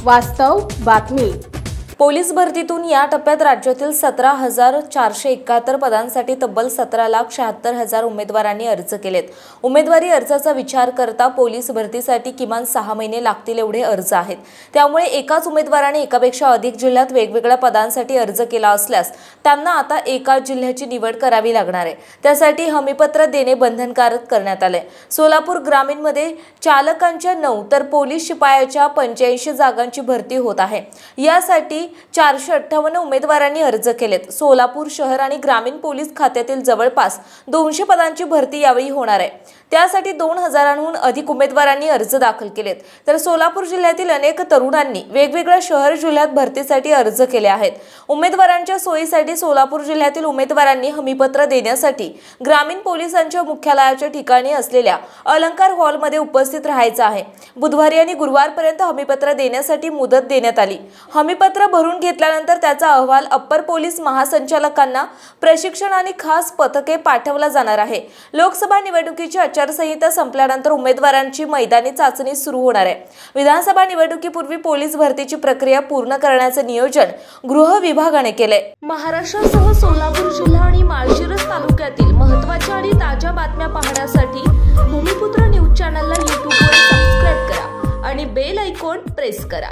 वास्तव बातमी। पोलीस भरतीतून या टप्प्यात राज्यातील 17,471 पदांसाठी तब्बल 17,76,000 उमेदवारांनी अर्ज केलेत। उमेदवारी अर्जाचा विचार करता पोलीस भरतीसाठी किमान 6 महिने लागतील एवढे अर्ज आहेत। त्यामुळे एकाच उमेदवाराने एकापेक्षा अधिक जिल्ह्यात वेगवेगळ्या पदांसाठी अर्ज केला असल्यास त्यांना आता एकाच जिल्ह्याची निवड करावी लागणार आहे। त्यासाठी हमीपत्र देणे बंधनकारक करण्यात आले। सोलापूर ग्रामीणमध्ये चालकांच्या 9 तर पोलीस शिपायाच्या 85 जागांची भरती होत आहे। यासाठी 458 उमेदवारांनी अर्ज केलेत। सोलापूर शहर आणि ग्रामीण पोलीस खात्यातील जवळपास 200 पदांची भरती यावेळी होणार आहे। त्यासाठी 2000हून अधिक उमेदवारांनी अर्ज दाखल केलेत। तर सोलापूर जिल्ह्यातील अनेक तरुणांनी वेगवेगळ्या शहर जिल्ह्यात भरतीसाठी अर्ज केले आहेत। उमेदवारांच्या सोयीसाठी सोलापूर जिल्ह्यातील उमेदवारांनी हमीपत्र देण्यासाठी ग्रामीण पोलिसांच्या मुख्यालयाच्या ठिकाणी असलेल्या अलंकार हॉलमध्ये उपस्थित राहायचं आहे। बुधवारी आणि गुरुवारपर्यंत हमीपत्र देण्यासाठी मुदत देण्यात आली। हमीपत्र भरून घेतल्यानंतर त्याचा अहवाल अप्पर पोलीस महासंचालकांना प्रशिक्षण आणि खास पथके पाठवला जाणार आहे। लोकसभा निवडणुकीची आचारसंहिता संपल्यानंतर उमेदवारांची मैदानी चाचणी सुरू होणार आहे। विधानसभा निवडणुकीपूर्वी पोलीस भरतीची प्रक्रिया पूर्ण करण्याचे नियोजन गृह विभागाने केले। महाराष्ट्रासह सोलापूर जिल्हा आणि माळशिरस तालुक्यातील महत्त्वाच्या आणि ताज्या बातम्या पाहण्यासाठी भूमिपुत्र न्यूज चॅनलला YouTube वर सबस्क्राइब करा आणि बेल आयकॉन प्रेस करा।